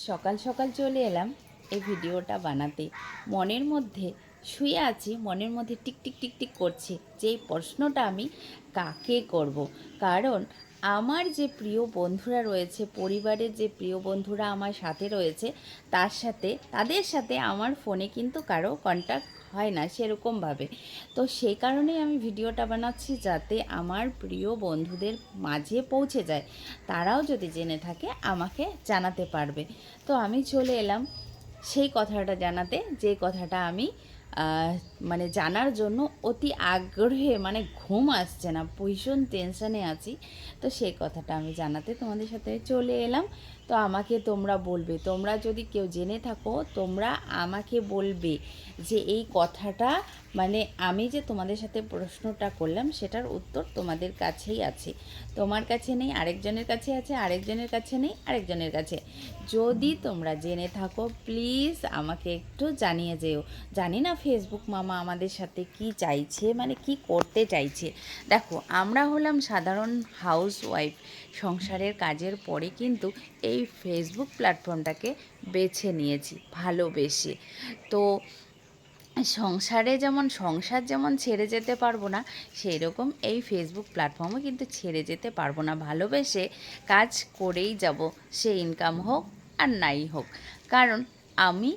সকাল সকাল চলে এলাম এই ভিডিওটা বানাতে। মনের মধ্যে শুয়ে আছি, মনের মধ্যে টিক টিক টিক টিক করছে যে এই প্রশ্নটা আমি কাকে করব। কারণ আমার যে প্রিয় বন্ধুরা রয়েছে, পরিবারের যে প্রিয় বন্ধুরা আমার সাথে রয়েছে, তাদের সাথে আমার ফোনে কিন্তু কারো কন্ট্যাক্ট হয় না সেরকমভাবে। তো সেই কারণেই আমি ভিডিওটা বানাচ্ছি, যাতে আমার প্রিয় বন্ধুদের মাঝে পৌঁছে যায়, তারাও যদি জেনে থাকে আমাকে জানাতে পারবে। তো আমি চলে এলাম সেই কথাটা জানাতে, যে কথাটা আমি মানে জানার জন্য অতি আগ্রহে, মানে ঘুম আসছে না, ভীষণ টেনশানে আছি। তো সেই কথাটা আমি জানাতে তোমাদের সাথে চলে এলাম। তো আমাকে তোমরা বলবে, তোমরা যদি কেউ জেনে থাকো তোমরা আমাকে বলবে যে এই কথাটা, মানে আমি যে তোমাদের সাথে প্রশ্নটা করলাম সেটার উত্তর তোমাদের কাছেই আছে। তোমার কাছে নেই, আরেকজনের কাছে আছে, আরেকজনের কাছে নেই, আরেকজনের কাছে। যদি তোমরা জেনে থাকো প্লিজ আমাকে একটু জানিয়ে যেও। জানি না ফেসবুক মামা আমাদের সাথে কি চাইছে, মানে কি করতে চাইছে। দেখো, আমরা হলাম সাধারণ হাউস ওয়াইফ, সংসারের কাজের পরে কিন্তু এই ফেসবুক প্ল্যাটফর্মটাকে বেছে নিয়েছি ভালোবেসে। তো সংসার যেমন ছেড়ে যেতে পারবো না, সেই রকম এই ফেসবুক প্ল্যাটফর্মও কিন্তু ছেড়ে যেতে পারবো না। ভালোবেসে কাজ করেই যাব, সে ইনকাম হোক আর নাই হোক। কারণ আমি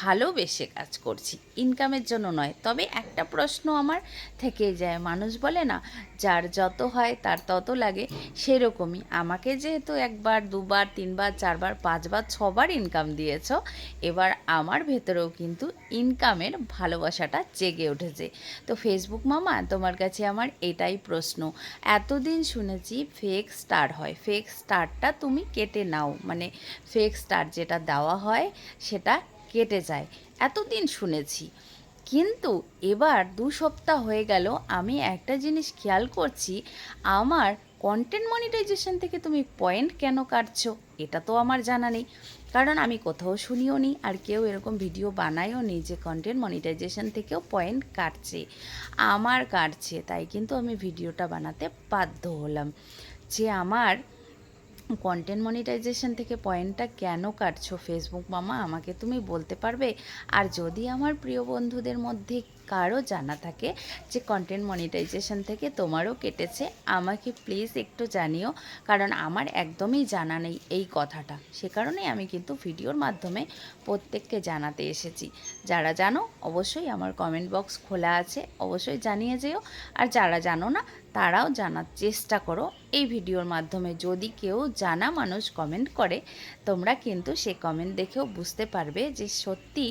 ভালোবেসে কাজ করছি, ইনকামের জন্য নয়। তবে একটা প্রশ্ন আমার থেকেই যায়, মানুষ বলে না, যার যত হয় তার তত লাগে। সেরকমই আমাকে যেহেতু একবার, দুবার, তিনবার, চারবার, পাঁচবার, ছবার ইনকাম দিয়েছ, এবার আমার ভেতরেও কিন্তু ইনকামের ভালোবাসাটা জেগে উঠেছে। তো ফেসবুক মামা, তোমার কাছে আমার এটাই প্রশ্ন। এতদিন শুনেছি ফেক স্টার হয়, ফেক স্টারটা তুমি কেটে নাও, মানে ফেক স্টার যেটা দেওয়া হয় সেটা কেটে যায়, এতদিন শুনেছি। কিন্তু এবার 2 সপ্তাহ হয়ে গেল, আমি একটা জিনিস খেয়াল করছি, আমার কন্টেন্ট মনিটাইজেশন থেকে তুমি পয়েন্ট কেন কাটছো, এটা তো আমার জানা নেই। কারণ আমি কোথাও শুনিও নি, আর কেউ এরকম ভিডিও বানায়ও নি যে কন্টেন্ট মনিটাইজেশন থেকেও পয়েন্ট কাটছে। আমার কাটছে, তাই কিন্তু আমি ভিডিওটা বানাতে বাধ্য হলাম যে আমার কন্টেন্ট মনিটাইজেশন থেকে পয়েন্টটা কেন কাটছো ফেসবুক মামা, আমাকে তুমি বলতে পারবে? আর যদি আমার প্রিয় বন্ধুদের মধ্যে কারো জানা থাকে যে কন্টেন্ট মনিটাইজেশন থেকে তোমারও কেটেছে, আমাকে প্লিজ একটু জানিও। কারণ আমার একদমই জানা নেই এই কথাটা, সে কারণেই আমি কিন্তু ভিডিওর মাধ্যমে প্রত্যেককে জানাতে এসেছি। যারা জানো অবশ্যই আমার কমেন্ট বক্স খোলা আছে, অবশ্যই জানিয়ে যেও। আর যারা জানো না তারাও জানার চেষ্টা করো এই ভিডিওর মাধ্যমে। যদি কেউ জানা মানুষ কমেন্ট করে, তোমরা কিন্তু সে কমেন্ট দেখেও বুঝতে পারবে যে সত্যি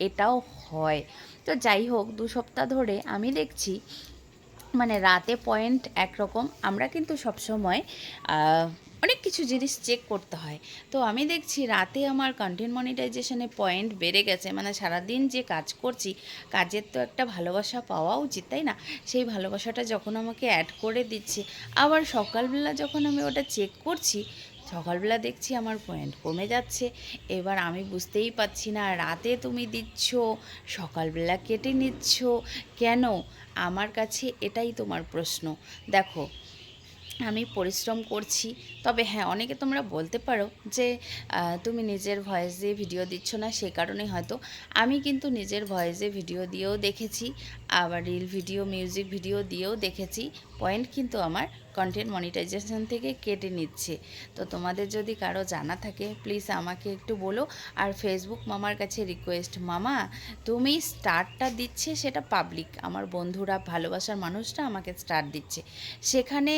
এটাও হয়। তো যাই হোক, 2 সপ্তাহ ধরে আমি দেখছি মানে রাতে পয়েন্ট একরকম, আমরা কিন্তু সবসময় অনেক কিছু জিনিস চেক করতে হয়। তো আমি দেখছি রাতে আমার কন্টেন্ট মনিটাইজেশনে পয়েন্ট বেড়ে গেছে। মানে সারাদিন যে কাজ করছি, কাজের তো একটা ভালোবাসা পাওয়া উচিত, তাই না? সেই ভালোবাসাটা যখন আমাকে অ্যাড করে দিচ্ছে, আবার সকালবেলা যখন আমি ওটা চেক করছি, সকালবেলা দেখছি আমার পয়েন্ট কমে যাচ্ছে। এবার আমি বুঝতেই পারছি না, রাতে তুমি দিচ্ছ, সকালবেলা কেটে নিচ্ছ কেন? আমার কাছে এটাই তোমার প্রশ্ন। দেখো, আমি পরিশ্রম করছি, তবে হ্যাঁ, অনেকে তোমরা বলতে পারো যে তুমি নিজের ভয়েস দিয়ে ভিডিও দিচ্ছ না, সে কারণেই হয়তো। আমি কিন্তু নিজের ভয়েসে ভিডিও দিয়েও দেখেছি, আবার রিল ভিডিও, মিউজিক ভিডিও দিয়েও দেখেছি, পয়েন্ট কিন্তু আমার কন্টেন্ট মনিটাইজেশন থেকে কেটে নিচ্ছে। তো তোমাদের যদি কারো জানা থাকে প্লিজ আমাকে একটু বলো। আর ফেসবুক মামার কাছে রিকোয়েস্ট, মামা তুমি স্টারটা দিচ্ছে সেটা পাবলিক, আমার বন্ধুরা, ভালোবাসার মানুষরা আমাকে স্টার দিচ্ছে, সেখানে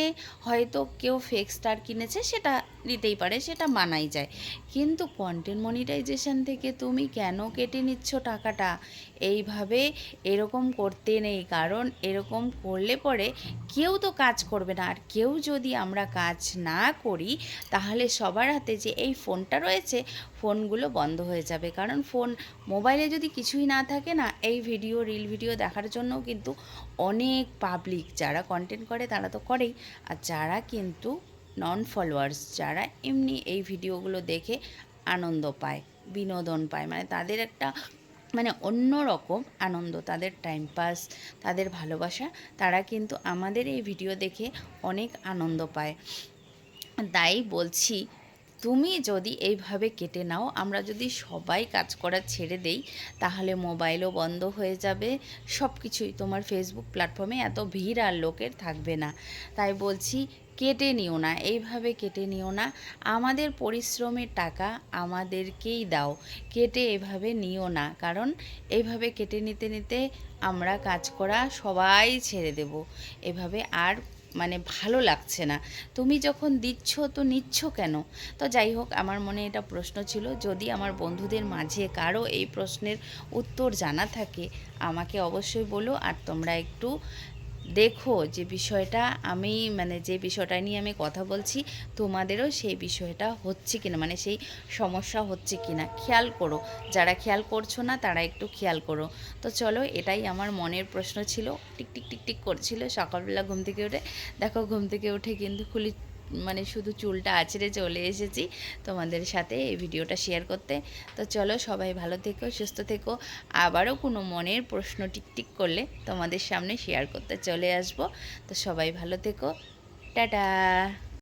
হয়তো কেউ ফেক স্টার কিনেছে, সেটা দিতেই পারে, সেটা মানাই যায়। কিন্তু কন্টেন্ট মনিটাইজেশন থেকে তুমি কেন কেটে নিচ্ছ টাকাটা? এইভাবে এরকম করতে নেই, কারণ এরকম করলে পরে কেউ তো কাজ করবে না। আর কেউ যদি আমরা কাজ না করি, তাহলে সবার হাতে যে এই ফোনটা রয়েছে, ফোনগুলো বন্ধ হয়ে যাবে। কারণ মোবাইলে যদি কিছুই না থাকে না, এই ভিডিও, রিল ভিডিও দেখার জন্যও কিন্তু অনেক পাবলিক যারা কন্টেন্ট করে তারা তো করেই, আর যারা কিন্তু নন ফলোয়ার্স, যারা এমনি এই ভিডিওগুলো দেখে আনন্দ পায়, বিনোদন পায়, মানে তাদের একটা, মানে অন্য রকম আনন্দ, তাদের টাইম পাস, তাদের ভালোবাসা, তারা কিন্তু আমাদের এই ভিডিও দেখে অনেক আনন্দ পায়। তাই বলছি তুমি যদি এইভাবে কেটে নাও, আমরা যদি সবাই কাজ করা ছেড়ে দেই, তাহলে মোবাইলও বন্ধ হয়ে যাবে, সব কিছুই, তোমার ফেসবুক প্ল্যাটফর্মে এত ভিড় আর লোকের থাকবে না। তাই বলছি, কেটে নিও না, এইভাবে কেটে নিও না। আমাদের পরিশ্রমের টাকা আমাদেরকেই দাও, কেটে এভাবে নিও না। কারণ এইভাবে কেটে নিতে নিতে আমরা কাজ করা সবাই ছেড়ে দেব। এভাবে আর মানে ভালো লাগছে না। তুমি যখন দিচ্ছ তো নিচ্ছ কেন? তো যাই হোক, আমার মনে এটা প্রশ্ন ছিল। যদি আমার বন্ধুদের মাঝে কারো এই প্রশ্নের উত্তর জানা থাকে, আমাকে অবশ্যই বলো। আর তোমরা একটু দেখো যে বিষয়টা আমি মানে যে বিষয়টা নিয়ে আমি কথা বলছি, তোমাদেরও সেই বিষয়টা হচ্ছে কিনা, মানে সেই সমস্যা হচ্ছে কিনা খেয়াল করো। যারা খেয়াল করছো না তারা একটু খেয়াল করো। তো চলো, এটাই আমার মনের প্রশ্ন ছিল। টিক টিক টিক টিক করছিল সকালবেলা ঘুম থেকে উঠে। দেখো, ঘুম থেকে উঠে কিন্তু খুলি মানে শুধু চুলটা আঁচড়ে চলে এসেছি তোমাদের সাথে এই ভিডিওটা শেয়ার করতে। তো চলো, সবাই ভালো থেকো, সুস্থ থেকো। আবারও কোনো মনের প্রশ্ন টিকটিক করলে তোমাদের সামনে শেয়ার করতে চলে আসব। তো সবাই ভালো থেকো, টাটা।